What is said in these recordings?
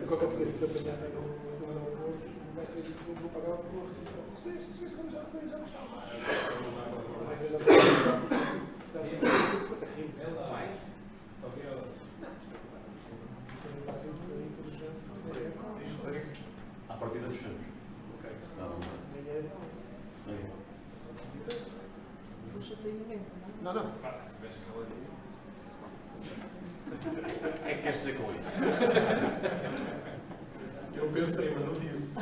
Qualquer coisa que eu apanhar no mestre vou pagar pelo recibo. Se isso já foi, já gostava. À partida fechamos. Ok, senão. Não chatei ninguém, não? Não. O que é que queres dizer com isso? Eu pensei, mas não disse.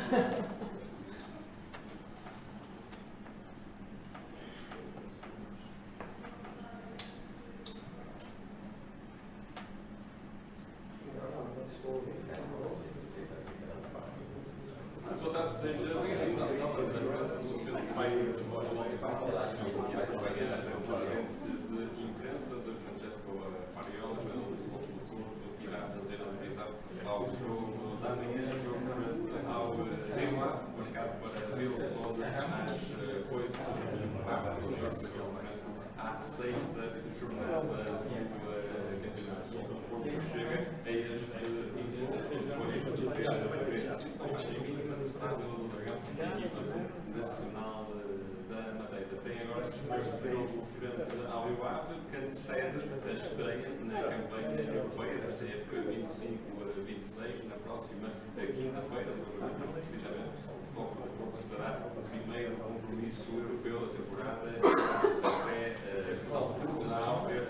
Boa tarde, seja bem-vindo à sala de imprensa do Centro de Meios de Lisboa e acompanhar a conferência de imprensa de Francesco Farioli, pelo Futebol do Porto, que irá fazer a televisão ao jogo da manhã, jogo frente ao Neymar, marcado para abril, onde às 8 à sexta jornada do Campeonato do Porto chega a este Nacional da Madeira. Tem agora este jogo frente ao Rio Ave, que antecede a estreia na campanha europeia desta época 25-26, na próxima quinta-feira, precisamente o Futebol do Porto estará no primeiro compromisso europeu da temporada até a salto nacional para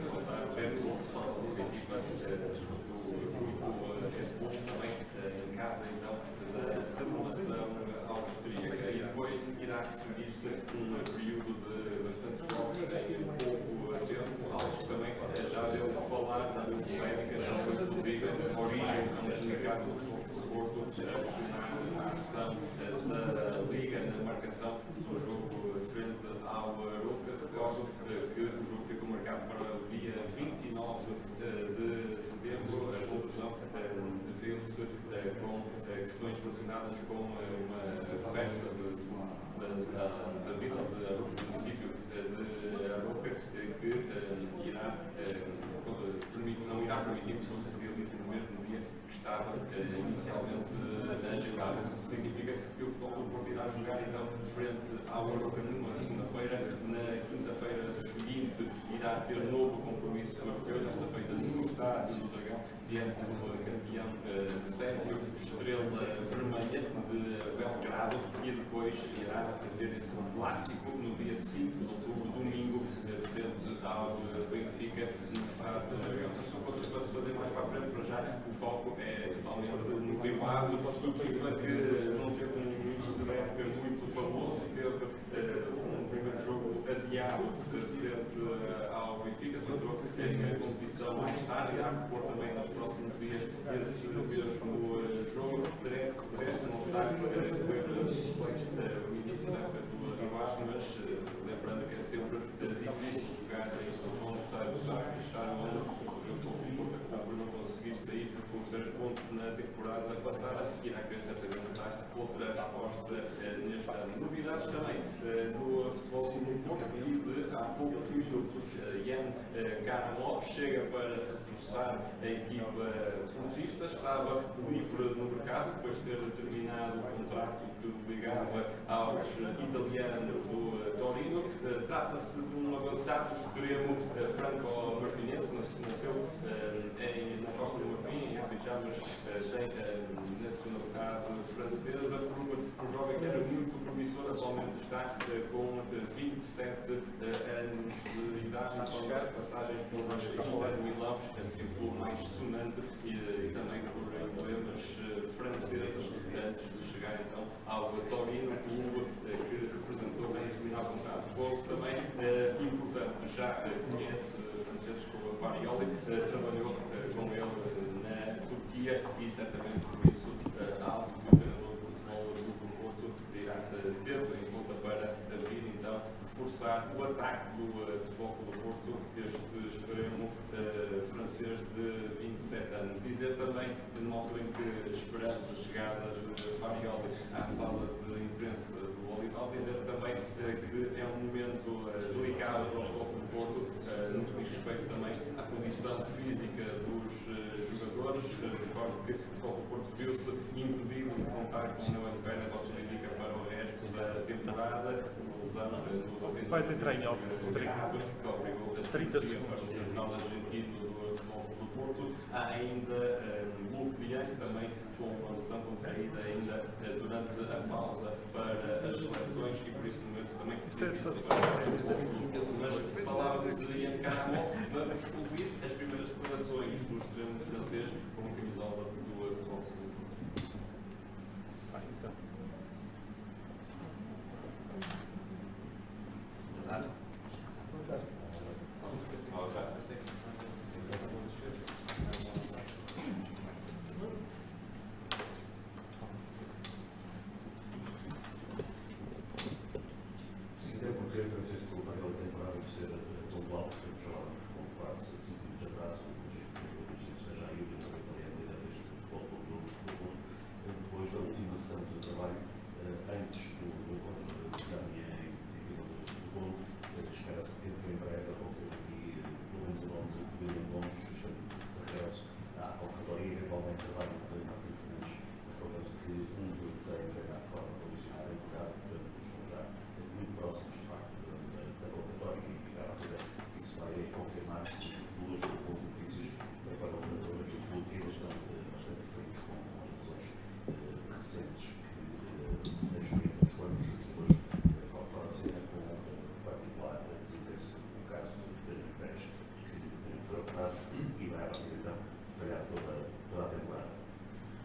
voltar a ver o salto das equipas do grupo Resposta também em casa então da formação austríaca e depois irá seguir-se um período de bastantes jogos em pouco tempo. Algo também já deu a falar na polémica, já foi inclusive a origem do mercado do futebol do Porto a questionar a ação da Liga na marcação do jogo frente ao Aroca. Recordo que o jogo ficou marcado para o dia 29 de setembro. A confusão deveu-se com questões relacionadas com uma festa da vila de Aroca, do município de Aroca, que não irá permitir que o jogo se realize no mesmo dia que estava inicialmente agendado. Isso significa que o Futebol do Porto irá jogar então frente ao Aroca numa segunda-feira. Na quinta-feira seguinte irá ter novo compromisso europeu, desta feita no estádio do Dragão, diante do campeão sérvio, Estrela Vermelha de Belgrado, e depois irá ter esse clássico no dia 5 de outubro, domingo, frente ao Benfica, no estádio do Dragão. Mas são coisas para se fazer mais para a frente. Para já o foco é totalmente no Rio Ave, equipa que não teve um início da época muito famoso, teve um primeiro jogo adiado frente ao Benfica, se entrou a competição mais tarde, irá repor também nos próximos dias esse mesmo jogo. De resto, não está a ver o início da época do Rio Ave, mas lembrando que é sempre difícil jogar no estádio onde por não conseguir sair com os 3 pontos na temporada passada, irá querer certamente dar outra resposta neste ano. Novidades também no futebol do Porto, e de há poucos minutos Jan Karamov chega para reforçar a equipa portista. Estava livre no mercado depois de ter terminado o contrato que o ligava aos italianos do Torino. Trata-se de um avançado extremo franco-marfinense, nasceu na Costa do Marfim, em Abidjan, mas tem nacionalidade francesa, um jovem que era muito promissor. Atualmente está com 27 anos de idade, a jogar passagens por Inter Milão, o clube mais sonante, e também por emblemas franceses, antes de chegar então ao Torino, clube que representou bem os melhores contratos. Outro também importante, já conhece Francesco Farioli, trabalhou com ele na Turquia e certamente por isso algo que o treinador do futebol do Porto irá ter em conta para vir então reforçar para o ataque do Futebol Clube do Porto, este extremo francês de 27 anos. Dizer também, numa altura em que esperamos a chegada de Farioli à sala de imprensa do Olival, dizer também que é um momento delicado para o Futebol Clube do Porto, no que diz respeito também à condição física dos jogadores. Recordo que o Futebol Clube do Porto viu-se impedido de contar com o Noel Pérez ao que indica para o resto da temporada, lesão no Vais entrar em off, grave, que obrigou a 30 cirurgia para o Jornal Argentino do Futebol Clube do Porto. Há ainda Luke de Jong, também com uma lesão contraída ainda durante a pausa para as seleções e por isso no momento também mas falávamos de Ian Caramon, vamos ouvir as primeiras declarações do extremo francês com a camisola do Futebol Clube do Porto. Então. Sim, até porque a Francisco Farioli tem parado de ser pontual, temos jogos com quase 5 minutos de atraso, mas esteja aí, eu também falei a medida deste Futebol Clube do Porto, depois da última sessão de trabalho, antes do encontro de Câmbia em Vila do Porto, espera-se que em breve a confirme aqui, pelo menos o nome de William Gomes, de regresso à Concadoria, igualmente trabalho de Martim Fernandes, recordando que tem treinado de forma condicionada e tocado, portanto, estão já muito próximos, de facto, da convocatória e à partida isso vai confirmar-se duas notícias para o jogador e o clube ainda estão bastante frios com as lesões recentes que deixam nos quantos jogadores fora de cena com particular desinteresse no caso de Daniel Pérez, que foi operado e vai à partida então falhar toda a temporada.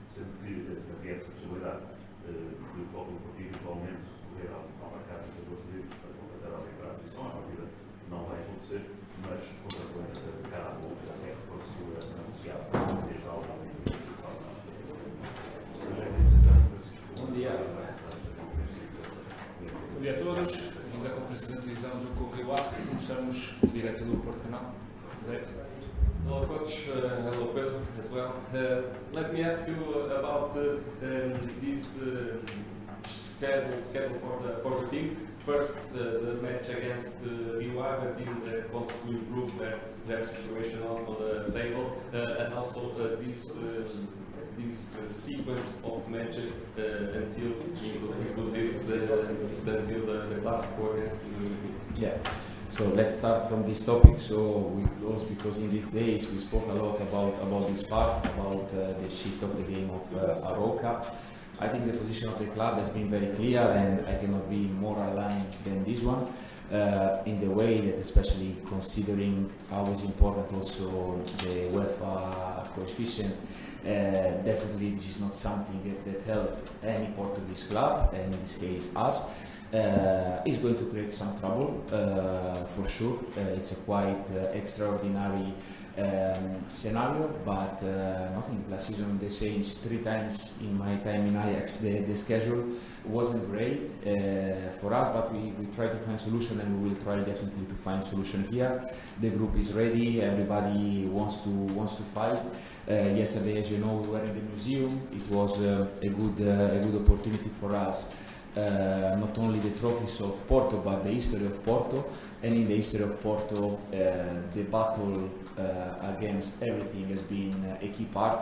Sendo que havia essa possibilidade de o Futebol Clube do Porto eventualmente poder ao mercado dos jogadores livres para completar a temporada de edição, à partida não vai acontecer, mas consequentemente cada um é reforço anunciado desde a hora Bom dia. Bom dia a todos. Vamos à conferência de televisão do Jogo com o Rio Ave. Começamos o direto do Porto Canal. Zé. Hello, Coach. Hello, Pedro, as well. Let me ask you about this schedule for the team. First, the match against Rio Ave, a team that wants to improve their situation on the table, and also this sequence of matches until the Clásico against Yeah. So let's start from this topic. So we close because in these days we spoke a lot about this part, about the shift of the game of Aroca. I think the position of the club has been very clear, and I cannot be more aligned than this one. In the way that, especially considering how is important also the UEFA coefficient, definitely this is not something that helped any Portuguese club, and in this case us. Is going to create some trouble for sure. It's a quite extraordinary scenario, but nothing. Last season they changed 3 times in my time in Ajax. The schedule wasn't great for us, but we try to find solution, and we will try definitely to find solution here. The group is ready. Everybody wants to fight. Yesterday, as you know, we were in the museum. It was a good opportunity for us. Not only the trophies of Porto, but the history of Porto, and in the history of Porto, the battle against everything has been a key part.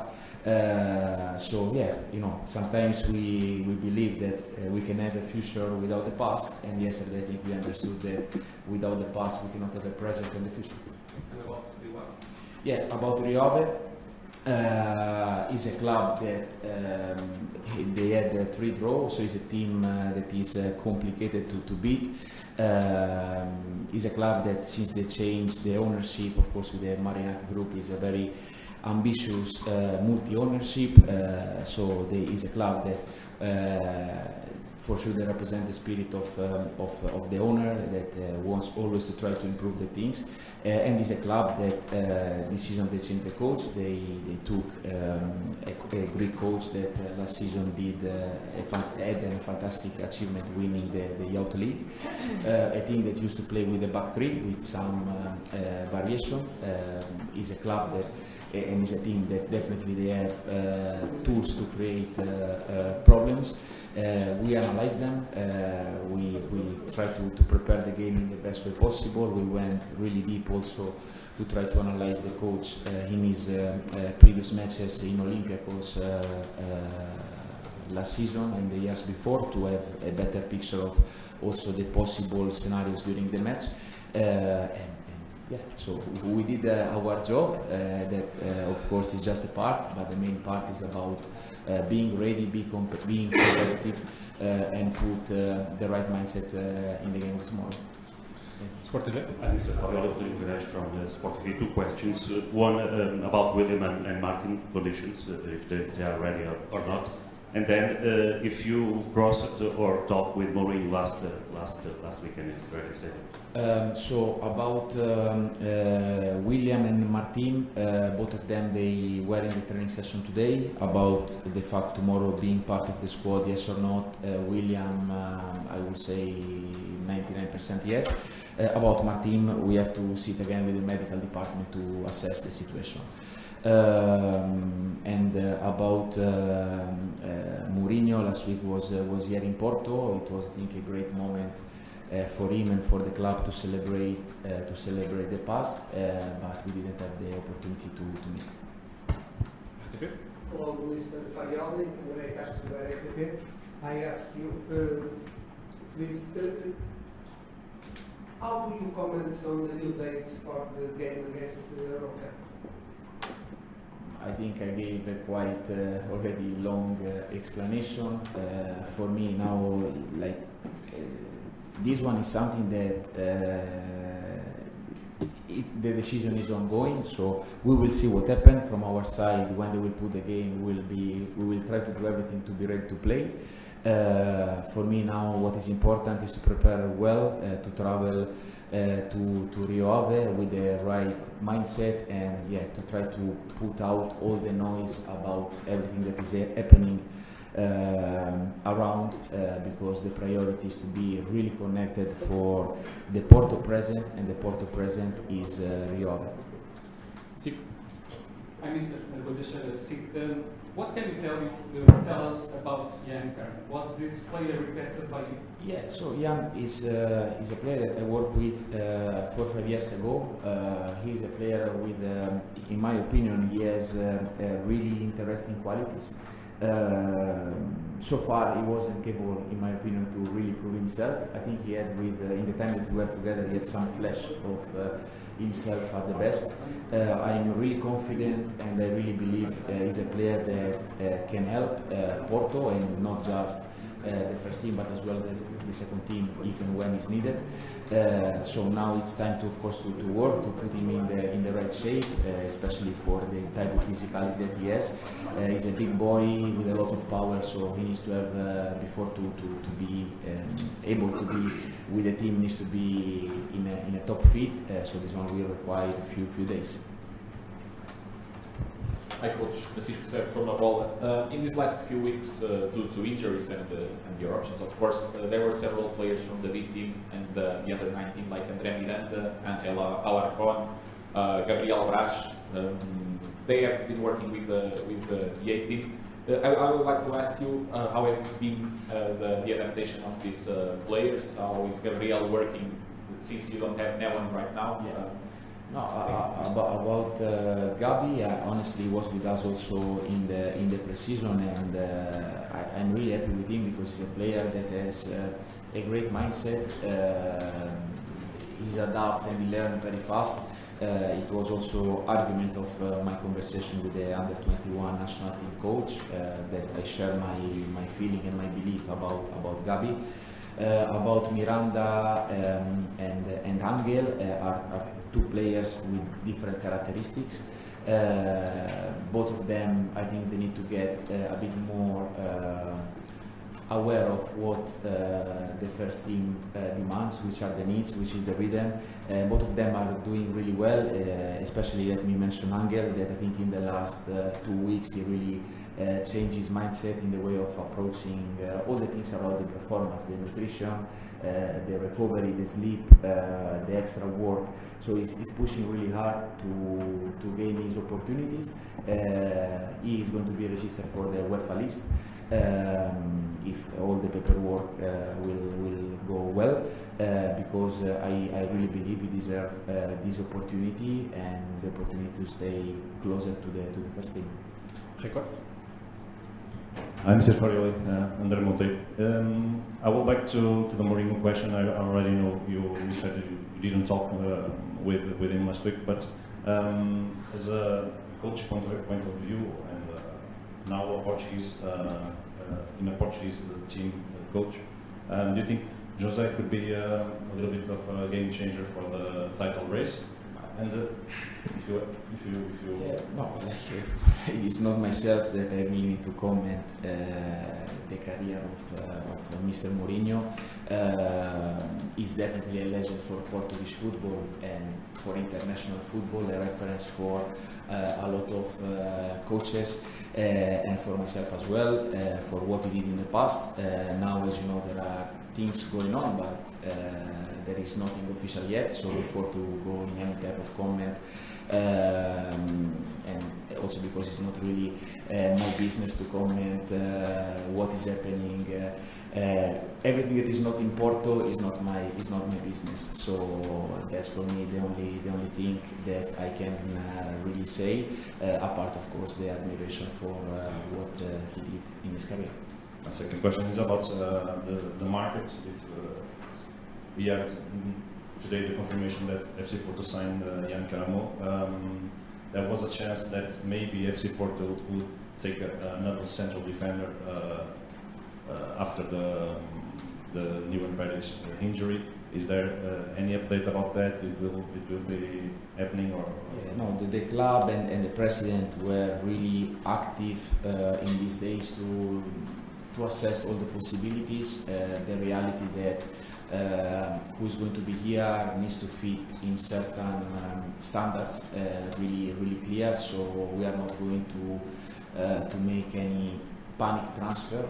So yeah, you know, sometimes we believe that we can have a future without the past, and yesterday I think we understood that without the past we cannot have a present and the future. And about Rio Ave? Yeah, about Rio Ave. Is a club that they had 3 draws, so it's a team that is complicated to beat. Is a club that, since they changed the ownership, of course with the Marinak Group, is a very ambitious multi-ownership. So there is a club that for sure they represent the spirit of the owner that wants always to try to improve the things. And it's a club that this season they changed the coach. They took a Greek coach that last season had a fantastic achievement winning the Youth League. A team that used to play with a back three with some variation. Is a club that and is a team that definitely they have tools to create problems. We analyze them, we try to prepare the game in the best way possible. We went really deep also to try to analyze the coach in his previous matches in Olympiacos last season and the years before to have a better picture of also the possible scenarios during the match. Yeah, so we did our job, that of course is just a part, but the main part is about being ready, being competitive, and put the right mindset in the game of tomorrow. Sport TV. I'm Mr. Fabiola Guterres from Sport TV. Two questions. One about William and Martin conditions, if they are ready or not. And then if you crossed or talked with Mourinho last weekend in Verde Stadium. So about William and Martin, both of them they were in the training session today. About the fact tomorrow being part of the squad, yes or not. William, I will say 99% yes. About Martin, we have to sit again with the medical department to assess the situation. And about Mourinho, last week was here in Porto. It was, I think, a great moment for him and for the club to celebrate the past, but we didn't have the opportunity to meet. RTV. Hello, Mr. Fabiola, André Castro do RTV. I ask you, please, how do you comment on the new dates for the game against Roca? I think I gave a quite already long explanation. For me now, like this one is something that the decision is ongoing. So we will see what happens from our side when they will put the game. We will try to do everything to be ready to play. For me now, what is important is to prepare well, to travel to Rio Ave with the right mindset, and to try to put out all the noise about everything that is happening around, because the priority is to be really connected for the Porto present, and the Porto present is Rio Ave. SIC. I'm Mr. Godesha SIC. What can you tell us about Jan Kern? Was this player requested by you? Yeah, so Jan is a player that I worked with 4 or 5 years ago. He's a player with, in my opinion, he has really interesting qualities. So far, he wasn't capable, in my opinion, to really prove himself. I think he had, in the time that we were together, he had some flash of himself at the best. I'm really confident, and I really believe he's a player that can help Porto, and not just the first team, but as well the second team, if and when it's needed. So now it's time to, of course, to work to put him in the right shape, especially for the type of physicality that he has. He's a big boy with a lot of power, so he needs to have before to be able to be with the team, needs to be in a top fit. So this one will require a few days. Hi, Coach. Francisco Serra from La Bola. In these last few weeks, due to injuries and your options, of course, there were several players from the B team and the under 19, like André Miranda, Angel Alarcón, Gabriel Braz. They have been working with the A team. I would like to ask you how has been the adaptation of these players? How is Gabriel working since you don't have Neon right now? Yeah. No, about Gabi, honestly, he was with us also in the pre-season, and I'm really happy with him because he's a player that has a great mindset. He's adapted and he learned very fast. It was also argument of my conversation with the under 21 national team coach that I share my feeling and my belief about Gabi. About Miranda and Angel are two players with different characteristics. Both of them, I think they need to get a bit more aware of what the first team demands, which are the needs, which is the rhythm. Both of them are doing really well, especially let me mention Angel, that I think in the last 2 weeks he really changed his mindset in the way of approaching all the things about the performance, the nutrition, the recovery, the sleep, the extra work. So he's pushing really hard to gain his opportunities. He is going to be registered for the UEFA list. If all the paperwork will go well, because I really believe he deserves this opportunity and the opportunity to stay closer to the first team. Record. Hi, Mr. Farioli, Andre Monte. I will back to the Mourinho question. I already know you said that you didn't talk with him last week, but as a coach point of view, and now a Portuguese in a Portuguese team coach, do you think Jose could be a little bit of a game changer for the title race? And if you no, like it's not myself that I really need to comment the career of Mr. Mourinho. He's definitely a legend for Portuguese football and for international football, a reference for a lot of coaches and for myself as well, for what he did in the past. Now, as you know, there are things going on, but there is nothing official yet, so before to go in any type of comment, and also because it's not really my business to comment what is happening. Everything that is not in Porto is not my business. So that's for me the only thing that I can really say. Apart, of course, the admiration for what he did in his career. My second question is about the market. If we have today the confirmation that FC Porto signed Yann Caramo, there was a chance that maybe FC Porto would take another central defender after the Nieuwen Pérez injury. Is there any update about that? It will be happening, or? No, the club and the president were really active in these days to assess all the possibilities. The reality that who is going to be here needs to fit in certain standards, really clear. So we are not going to make any panic transfer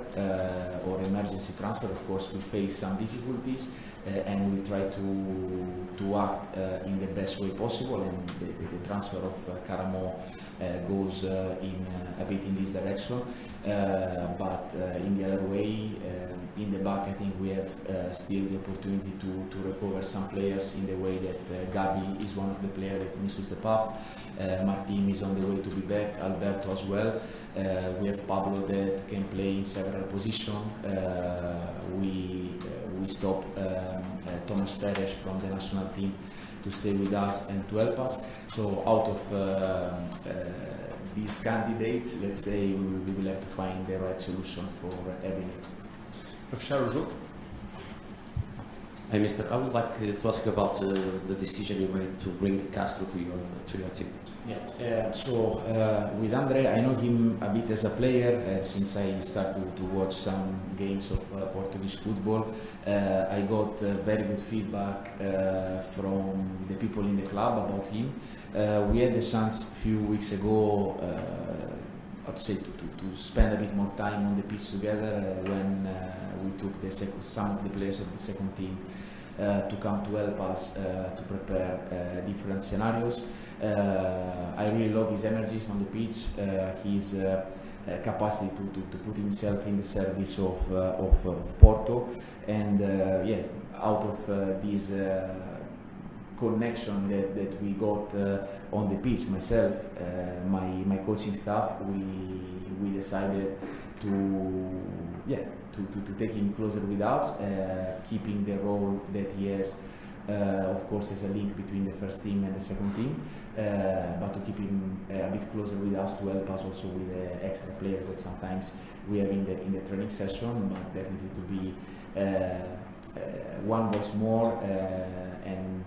or emergency transfer. Of course, we face some difficulties and we try to act in the best way possible. And the transfer of Caramo goes in a bit in this direction. But in the other way, in the back, I think we have still the opportunity to recover some players in the way that Gabi is one of the players that needs to step up. Martin is on the way to be back, Alberto as well. We have Pablo that can play in several positions. We stopped Thomas Perez from the national team to stay with us and to help us. So out of these candidates, let's say we will have to find the right solution for everything. Professor Rojo. Hi, Mister. I would like to ask about the decision you made to bring Castro to your team. Yeah. So with Andre, I know him a bit as a player since I started to watch some games of Portuguese football. I got very good feedback from the people in the club about him. We had the chance a few weeks ago, to spend a bit more time on the pitch together when we took some of the players of the second team to come to help us to prepare different scenarios. I really love his energies on the pitch, his capacity to put himself in the service of Porto, and out of this connection that we got on the pitch, myself, my coaching staff, we decided to take him closer with us, keeping the role that he has, of course, as a link between the first team and the second team, but to keep him a bit closer with us to help us also with the extra players that sometimes we have in the training session, but definitely to be one voice more and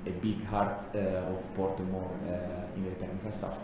a big heart of Porto more in the technical staff.